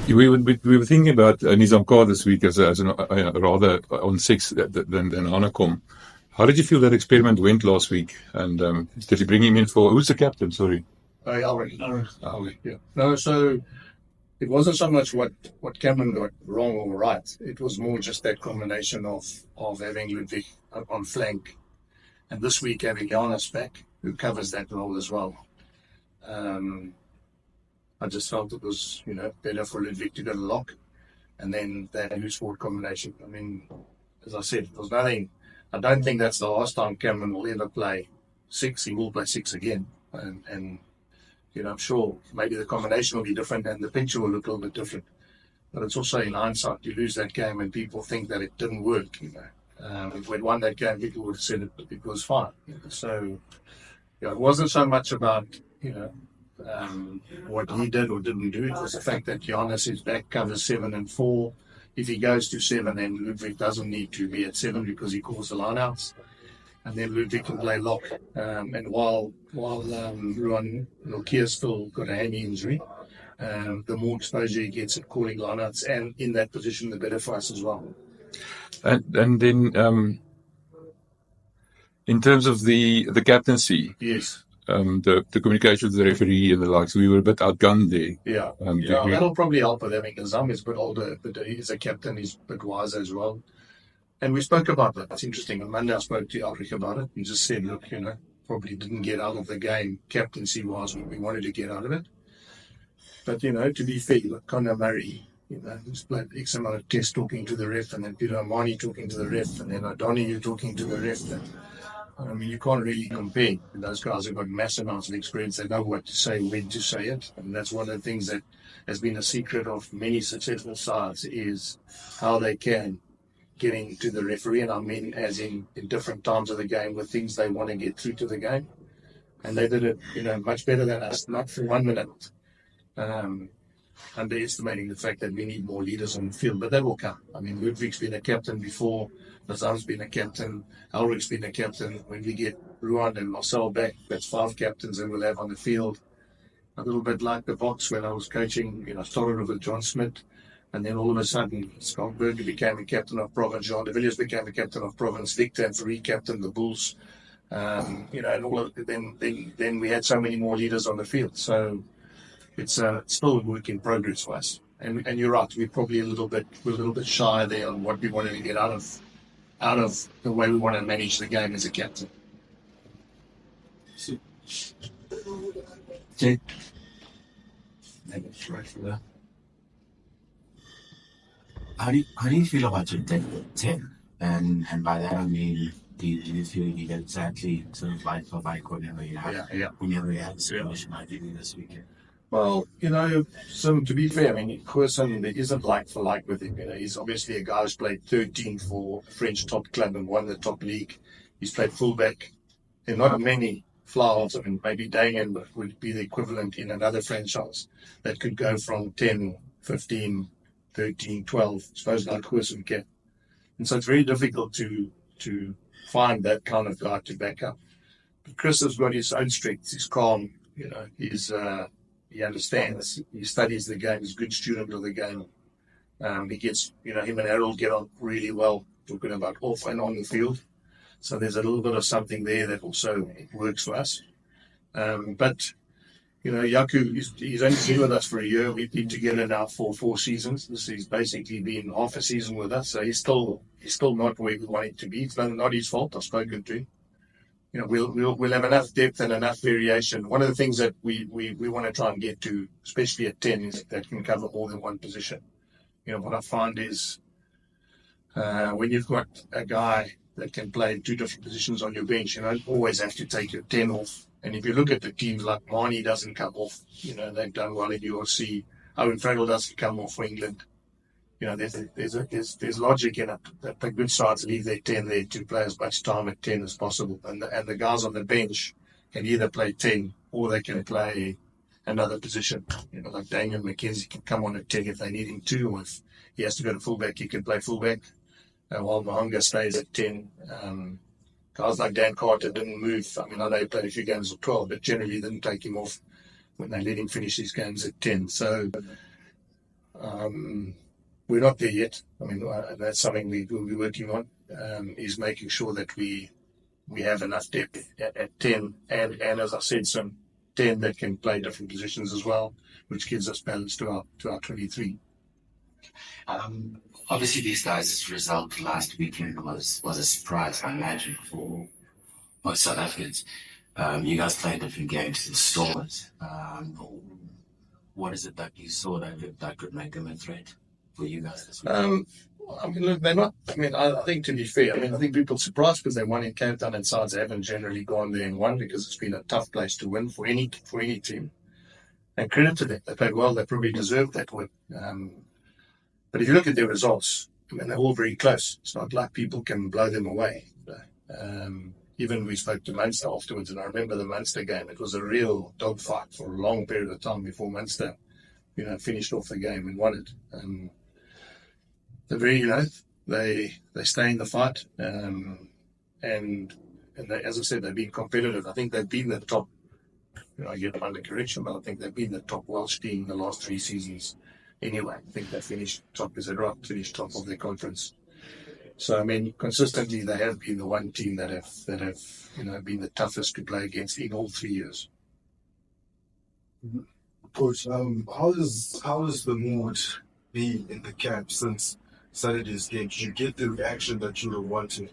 We were thinking about Nizam Khan this week as rather on six than Anakom. How did you feel that experiment went last week? And did you bring him in for, who's the captain? Sorry. Alright. Yeah. No, so it wasn't so much what Cameron got wrong or right. It was more just that combination of having Ludwig up on flank, and this week having Johannes back, who covers that role as well. I just felt it was, better for Ludwig to go to lock, and then that loose forward combination. I mean, as I said, there was nothing. I don't think that's the last time Cameron will ever play six. He will play six again, and I'm sure maybe the combination will be different and the picture will look a little bit different. But it's also in hindsight, you lose that game and people think that it didn't work. If we'd won that game, people would have said it was fine. So it wasn't so much about what he did or didn't do. It was the fact that Johannes is back, covers 7 and 4. If he goes to 7, then Ludwig doesn't need to be at 7 because he calls the lineouts. And then Ludwig can play lock. And while Ruan Nokia still got a hammy injury, the more exposure he gets at calling lineouts and in that position, the better for us as well. And then in terms of the captaincy, yes, the communication with the referee and the likes, we were a bit outgunned there. Yeah, that'll probably help with having Nizam. He's a bit older, but he's a captain. He's a bit wiser as well. And we spoke about that. It's interesting. On Monday, I spoke to Ulrich about it. He just said, look, probably didn't get out of the game captaincy-wise what we wanted to get out of it. But, to be fair, look, Conor Murray, he's played X amount of tests talking to the ref, and then Peter Amani talking to the ref, and then O'Donoghue talking to the ref. I mean, you can't really compare. Those guys have got massive amounts of experience. They know what to say, when to say it. And that's one of the things that has been a secret of many successful sides is how they can get into the referee. And I mean, as in different times of the game with things they want to get through to the game. And they did it, much better than us, not for 1 minute. Underestimating the fact that we need more leaders on the field. But that will come. I mean, Ludwig's been a captain before. Nizam's been a captain, Ulrich's been a captain. When we get Ruan and Marcel back, that's 5 captains and we'll have on the field. A little bit like the Boks when I was coaching, started with John Smith, and then all of a sudden, Scott Berger became a captain of Province, Jean de Villiers became a captain of Province, Victor and Farid captain the Bulls, and all of then we had so many more leaders on the field. So it's still a work in progress for us. And you're right, we're probably a little bit shy there on what we wanted to get out of the way we want to manage the game as a captain. Jay? How do you feel about your 10? And by that I mean, do you feel you get exactly sort of like for like whenever you have a situation like this weekend? Well, so to be fair, I mean, Goosen, there isn't like for like with him. He's obviously a guy who's played 13 for a French top club and won the top league. He's played fullback. There are not many flowers. I mean, maybe Damien would be the equivalent in another franchise that could go from 10, 15, 13, 12, I suppose like Goosen can. And so it's very difficult to find that kind of guy to back up. But Chris has got his own strengths. He's calm, he understands, he studies the game, he's a good student of the game. He gets, him and Harold get on really well, talking about off and on the field. So there's a little bit of something there that also works for us. But Yaku, he's only been with us for a year. We've been together now for 4 seasons. He's basically been half a season with us. So he's still not where we want him to be. It's not his fault. I've spoken to him. We'll have enough depth and enough variation. One of the things that we want to try and get to, especially at 10, is that can cover more than one position. What I find is when you've got a guy that can play 2 different positions on your bench, you don't always have to take your 10 off. And if you look at the teams like Mani doesn't come off, they've done well in URC. Owen Farrell doesn't come off for England. There's logic in it that the good sides leave their 10 there to play as much time at 10 as possible. And the guys on the bench can either play 10 or they can play another position. Like Daniel McKenzie can come on at 10 if they need him to, or if he has to go to fullback, he can play fullback. While Mahanga stays at 10. Guys like Dan Carter didn't move. I mean, I know he played a few games at 12, but generally didn't take him off when they let him finish his games at 10. So We're not there yet. I mean, that's something we will be working on, is making sure that we have enough depth at 10, and as I said, some 10 that can play different positions as well, which gives us balance to our 23. Obviously, these guys' result last weekend was a surprise, I imagine, for most South Africans. You guys played different games to the Stormers. What is it that you saw that could make them a threat for you guys this week? I mean, look, they're not. I mean, I think, to be fair, I think people are surprised because they won in Cape Town, and sides haven't generally gone there and won, because it's been a tough place to win for any team. And credit to them, they played well. They probably deserved that win. But if you look at their results, I mean, they're all very close. It's not like people can blow them away. Even we spoke to Munster afterwards, and I remember the Munster game. It was a real dogfight for a long period of time before Munster, finished off the game and won it. They're very, they stay in the fight, and they, as I said, they've been competitive. I think they've been the top. I get them under correction, but I think they've been the top Welsh team the last 3 seasons. Anyway, I think they finished top. Is it right? Finished top of their conference. So I mean, consistently they have been the one team that have been the toughest to play against in all 3 years. Coach, how does the mood be in the camp since Saturday's game? Did you get the reaction that you were wanting?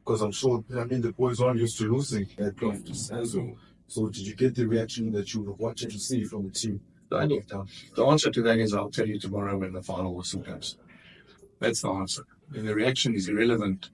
Because I'm sure, the boys aren't used to losing at practice as well. So did you get the reaction that you were wanting to see from the team? The answer to that is, I'll tell you tomorrow when the final whistle comes. That's the answer. And the reaction is irrelevant.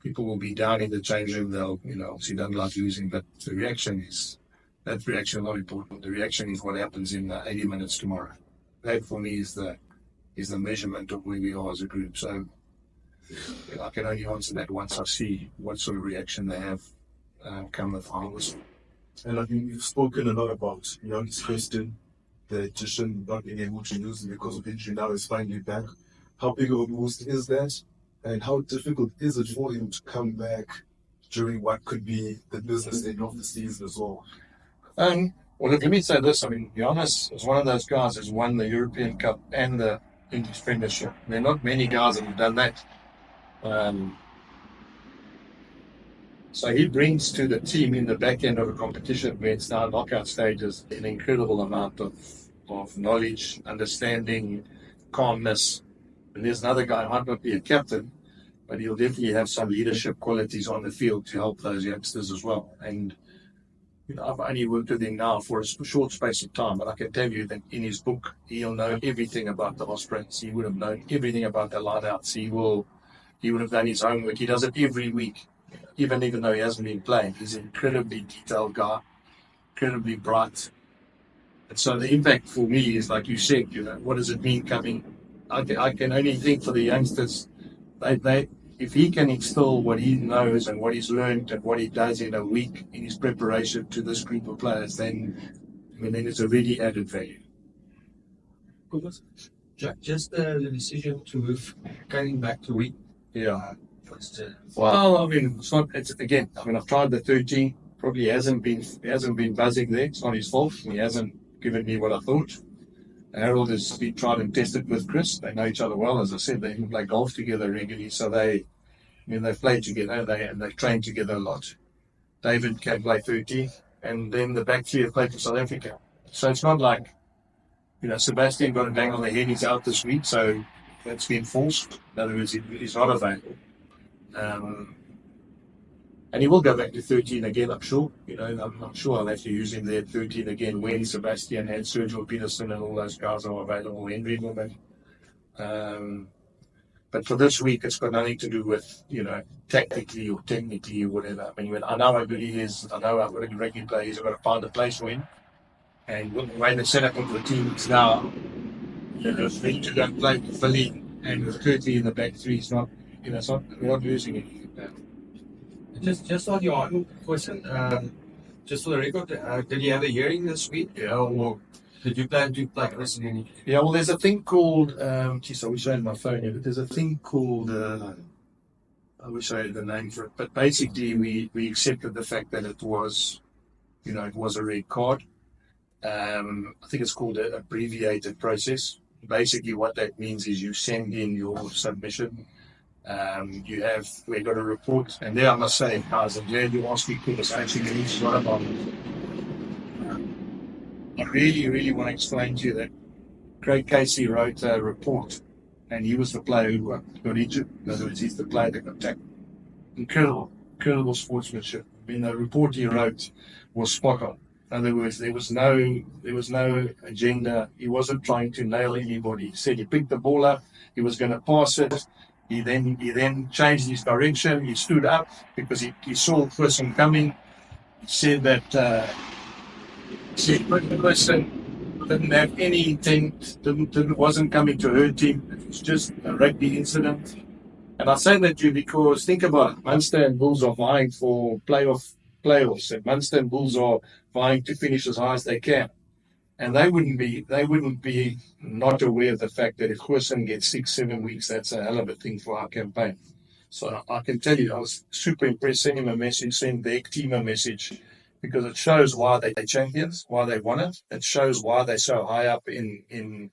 People will be down in the change room. They'll, obviously don't like losing, but the reaction is not important. The reaction is what happens in 80 minutes tomorrow. That for me is the measurement of where we are as a group. So I can only answer that once I see what sort of reaction they have come the final whistle. And I think you've spoken a lot about youngest Christian, the addition not being able to use him because of injury, now is finally back. How big of a boost is that? And how difficult is it for him to come back during what could be the business end of the season as well? Well, let me say this. Johannes is one of those guys who's won the European Cup and the English Premiership. There are not many guys that have done that. So he brings to the team in the back end of a competition where it's now knockout stages an incredible amount of knowledge, understanding, calmness. And there's another guy who might not be a captain, but he'll definitely have some leadership qualities on the field to help those youngsters as well. And I've only worked with him now for a short space of time, but I can tell you that in his book, he'll know everything about the Ospreys. He would have known everything about the lineouts. He would have done his homework. He does it every week. Even though he hasn't been playing, he's an incredibly detailed guy, incredibly bright. And so the impact for me is, like you said, what does it mean coming? I can only think for the youngsters, if he can instill what he knows and what he's learned and what he does in a week in his preparation to this group of players, then it's a really added value. Just the decision to move going back to week. Yeah. Well, it's not. Again, I've tried the 13. Probably hasn't been buzzing there. It's not his fault. He hasn't given me what I thought. Harold has been tried and tested with Chris. They know each other well. As I said, they play golf together regularly, so they've played together. And they train together a lot. David can play 13, and then the back three have played for South Africa. So it's not like, Sebastian got a bang on the head. He's out this week, so that's been forced. In other words, he's not available. And he will go back to 13 again, I'm sure. I'm sure I'll have to use him there at 13 again when Sebastian and Sergio Peterson and all those guys are available. Henry Norman. But for this week, it's got nothing to do with, tactically or technically or whatever. I know how good he is. I know how good a rugby player he is. I've got to find a place for him. And the way they set up of the team is now, for him to go and play with Philly and with Curtly in the back three, it's not, we're not losing anything. Just on your own question, just for the record, did you have a hearing this week? Yeah. Or did you plan to listen in? Yeah, well, there's a thing called, I wish I had my phone here, but there's a thing called, I wish I had the name for it, but basically we accepted the fact that it was, it was a red card. I think it's called an abbreviated process. basically what that means is you send in your submission. We got a report, and there I must say, guys, I'm glad you asked me because I actually reached one about it. I really, really want to explain to you that Craig Casey wrote a report, and he was the player who got injured. In other words, he's the player that got tackled. Incredible sportsmanship. I mean, the report he wrote was spot on. In other words, there was no agenda. He wasn't trying to nail anybody. He said he picked the ball up, he was going to pass it. He then changed his direction. He stood up because he saw the person coming. He said that the person didn't have any intent, wasn't coming to hurt him. It was just a rugby incident. And I say that to you because think about it. Munster and Bulls are vying for playoffs, and Munster and Bulls are vying to finish as high as they can. And they wouldn't be not aware of the fact that if Goosen gets 6-7 weeks, that's a hell of a thing for our campaign. So I can tell you, I was super impressed. Send him a message, send their team a message, because it shows why they're champions, why they won it. It shows why they're so high up in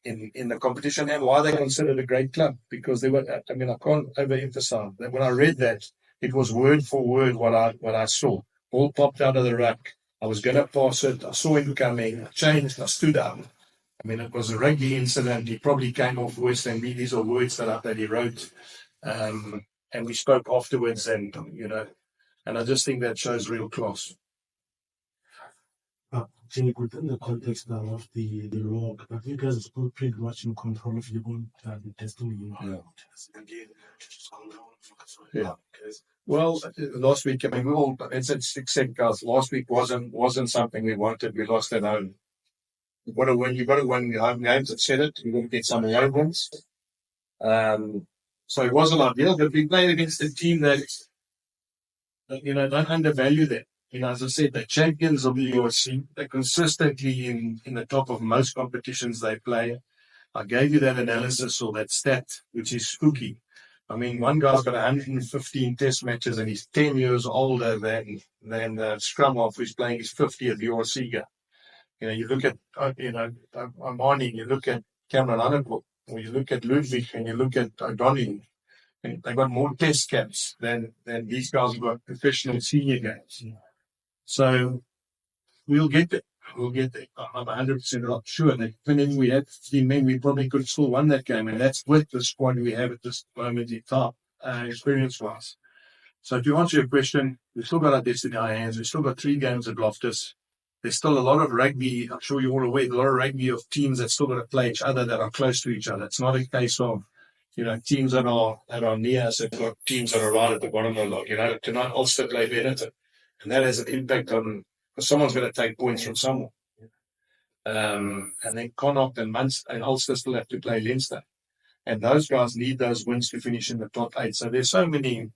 the competition and why they're considered a great club. Because they were, I mean, I can't overemphasize that. When I read that, it was word for word what I saw. Ball popped out of the ruck. I was going to pass it. I saw him coming. I changed. I stood up. I mean, it was a rugby incident. He probably came off worse than me. These are words that he wrote. And we spoke afterwards, and I just think that shows real class. Jake, within the context now of the rock, I think you guys are pretty much in control of your own destiny. Yeah. Well, last week, I mean, it's accept guys. Last week wasn't something we wanted. We lost at home. You've got to win. You've got to win your home games. I've said it. You've got to get some away wins. So it wasn't ideal, but we played against a team that, don't undervalue them. As I said, they're champions of the USC. They're consistently in the top of most competitions they play. I gave you that analysis or that stat, which is spooky. I mean, one guy's got 115 test matches and he's 10 years older than Scrum-Off, who's playing his 50th URC game. You look at, Armani, you look at Cameron Hunter, or you look at Ludwig, and you look at O'Donnell, and they've got more test caps than these guys have got professional senior games. So we'll get there. I'm 100% sure that if we had 15 men, we probably could have still won that game. And that's with the squad we have at this moment in time, experience-wise. So to answer your question, we've still got our destiny in our hands. We've still got 3 games at Loftus. There's still a lot of rugby. I'm sure you're all aware, a lot of rugby of teams that still got to play each other, that are close to each other. It's not a case of, teams that are near us, have got teams that are right at the bottom of the log. Tonight Ulster play better. And that has an impact on, because someone's going to take points from someone. And then Connacht and Munster and Ulster still have to play Leinster. And those guys need those wins to finish in the top 8. So there's so many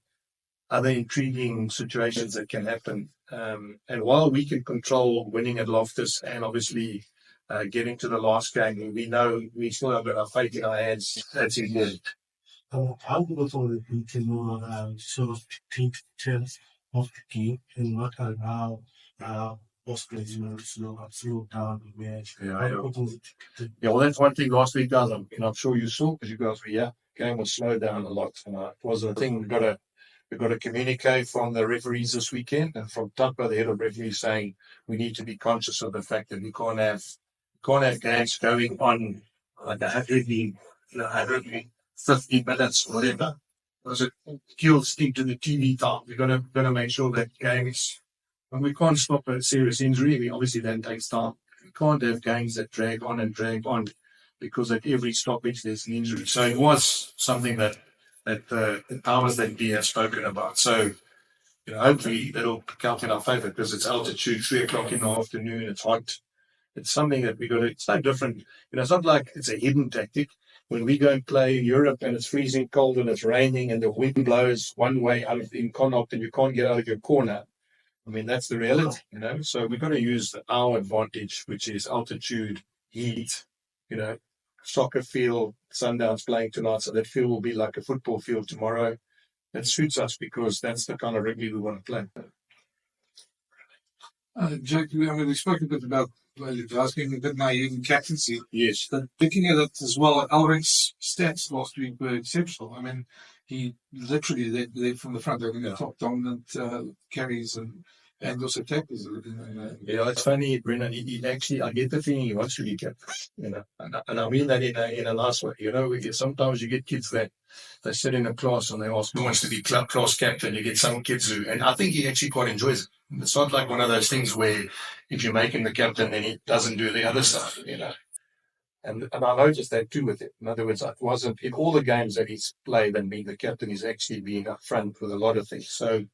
other intriguing situations that can happen. And while we can control winning at Loftus and obviously getting to the last game, we know we still have got our faith in our hands. That's important. How do you know we can sort of take chance of the game and not allow Ospreys slow down the match? Yeah, well, that's one thing last week, guys. I'm sure you saw, because you guys were here. Game was slowed down a lot. It was a thing we've got to communicate from the referees this weekend, and from Tapa, the head of referees, saying we need to be conscious of the fact that we can't have games going on like 150 minutes, whatever. Because it kills into the TV time. We're gonna make sure that games, and we can't stop a serious injury. Obviously that takes time. We can't have games that drag on because at every stoppage there's an injury. So it was something that the powers that be have spoken about. So, hopefully that'll count in our favour, because it's altitude, 3:00 in the afternoon, it's hot. It's something that it's no different. It's not like it's a hidden tactic. When we go and play in Europe and it's freezing cold and it's raining and the wind blows one way out in Connacht and you can't get out of your corner, I mean, that's the reality, So we've got to use our advantage, which is altitude, heat, soccer field, Sundowns playing tonight, so that field will be like a football field tomorrow. That suits us because that's the kind of rugby we want to play. Jack, we spoke a bit about asking a bit naive in captaincy. Yes. But looking at it as well, Alrich's stats last week were exceptional. I mean, he literally led from the front, the top dominant carries and also tackles. Yeah, it's funny, Brennan. He actually, I get the feeling he wants to be captain. And I mean that in a nice way. Sometimes you get kids that they sit in a class and they ask who wants to be class captain. You get some kids who, and I think he actually quite enjoys it. It's not like one of those things where if you make him the captain, then he doesn't do the other stuff. And I noticed that too with it. In other words, it wasn't in all the games that he's played and being the captain, he's actually been up front with a lot of things. So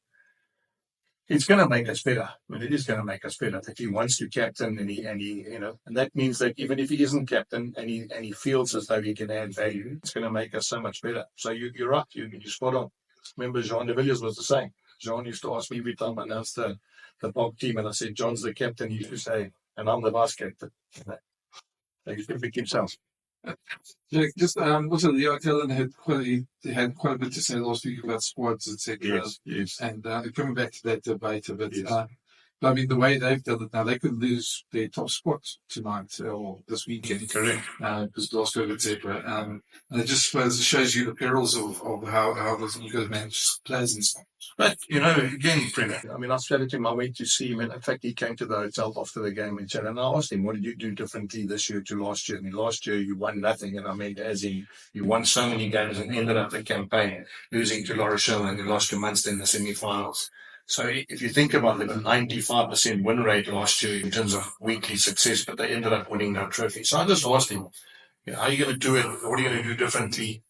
it's going to make us better. It is going to make us better if he wants to captain and that means that even if he isn't captain and he feels as though he can add value, it's going to make us so much better. So you're right. You're spot on. Remember, Jean de Villiers was the same. Jean used to ask me every time I announced the Bob team, and I said, John's the captain. He used to say, and I'm the vice captain. So he used to pick himself. Jack, just also Leo Kellen had quite a bit to say last week about squads, etc. Yes. And coming back to that debate a bit, I mean, the way they've done it now, they could lose their top spot tonight or this weekend. Correct. Because lost over etc. And it just shows you the perils of how this good manage players and stuff. But, again, Brennan, I mean, I said to him, I went to see him, and in fact, he came to the hotel after the game and chatted, and I asked him, what did you do differently this year to last year? I mean, last year you won nothing, and I mean, as in, you won so many games and ended up the campaign losing to La Rochelle and you lost to Munster in the semi-finals. So if you think about it, a 95% win rate last year in terms of weekly success, but they ended up winning no trophy. So I just asked him, how are you going to do it? What are you going to do differently?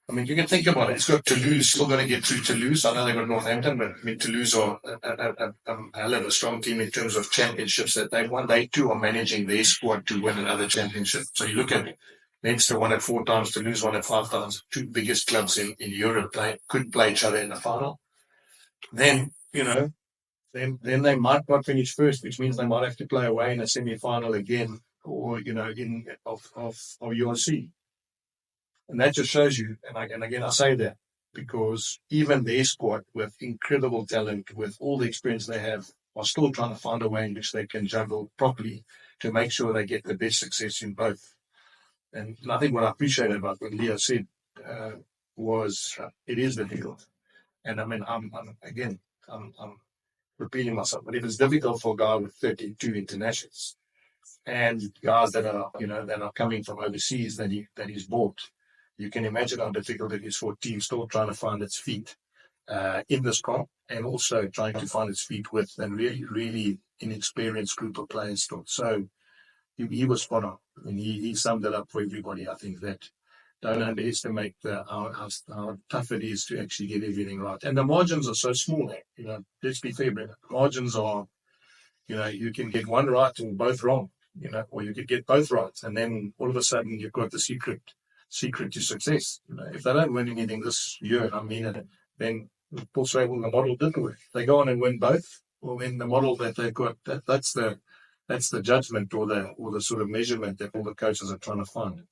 I mean, you can think about it. It's got Toulouse, still going to get through Toulouse. I know they've got Northampton, but I mean, Toulouse are a strong team in terms of championships that they've won. They too are managing their squad to win another championship. So you look at Munster won it 4 times, Toulouse won it 5 times. 2 biggest clubs in Europe, they could play each other in the final. Then, then they might not finish first, which means they might have to play away in a semi-final again, or of URC. And that just shows you, and again I say that because even their squad with incredible talent, with all the experience they have, are still trying to find a way in which they can juggle properly to make sure they get the best success in both. And I think what I appreciated about what Leo said was it is difficult. And I mean, I'm repeating myself, but if it's difficult for a guy with 32 internationals and guys that are coming from overseas that he's bought, you can imagine how difficult it is for a team still trying to find its feet in this comp, and also trying to find its feet with a really, really inexperienced group of players still. So he was spot on. I mean, he summed it up for everybody. I think that don't underestimate how tough it is to actually get everything right. And the margins are so small. Let's be fair, Brennan. Margins are, you can get one right or both wrong, or you could get both right, and then all of a sudden you've got the secret to success. If they don't win anything this year, then Paul say, well, the model didn't work. They go on and win both. Well, then the model that they've got, that's the judgment or the sort of measurement that all the coaches are trying to find.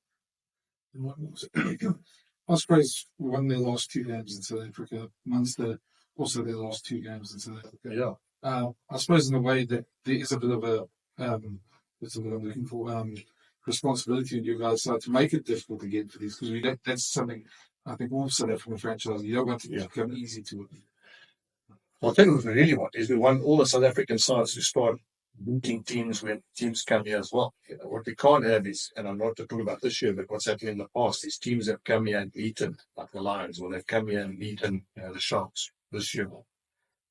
Ospreys won their last 2 games in South Africa. Munster also their last 2 games in South Africa. Yeah. I suppose in a way that there is a bit of a that's what I'm looking for. Responsibility on you guys' side to make it difficult again for these, because that's something I think all South African franchises, you don't want it to become easy to win. Well, I think what we really want is we want all the South African sides to start beating teams when teams come here as well. What we can't have is, and I'm not talking about this year, but what's happened in the past is teams have come here and beaten like the Lions, or they've come here and beaten the Sharks this year.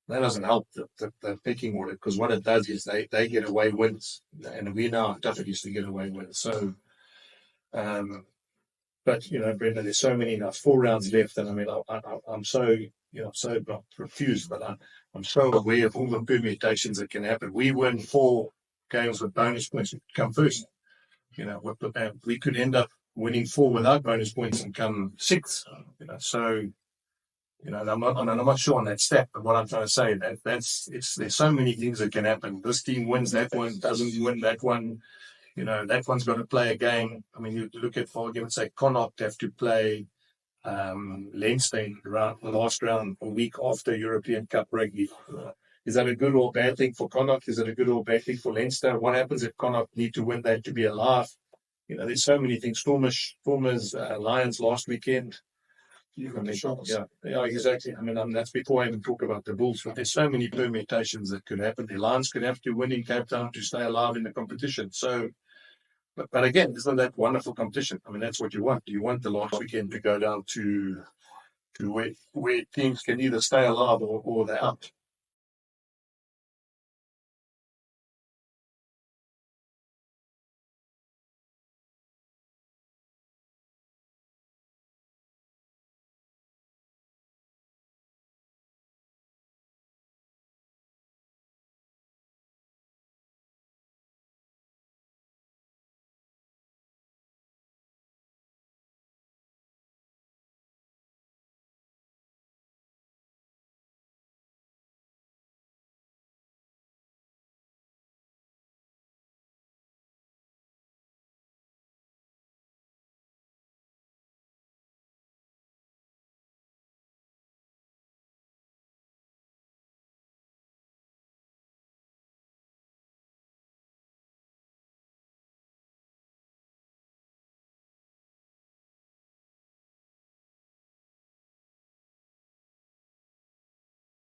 That doesn't help the pecking order, because what it does is they get away wins, and we know how tough it is to get away wins. So, but Brendan, there's so many now. 4 rounds left, and I mean, I'm so so not confused, but I'm so aware of all the permutations that can happen. We win 4 games with bonus points, come first. We could end up winning 4 without bonus points and come 6th. So. I'm not sure on that stat, but what I'm trying to say there's so many things that can happen. This team wins, that one doesn't win, that one, that one's got to play a game. I mean, you look at, for argument's sake, Connacht have to play Leinster the last round a week after European Cup rugby. Is that a good or bad thing for Connacht? Is it a good or bad thing for Leinster? What happens if Connacht need to win that to be alive? You know, there's so many things. Stormers, Lions last weekend. Yeah, exactly. I mean, that's before I even talk about the Bulls. But there's so many permutations that could happen. The Lions could have to win in Cape Town to stay alive in the competition. So, but again, isn't that wonderful competition? I mean, that's what you want. You want the last weekend to go down to where teams can either stay alive or they're out.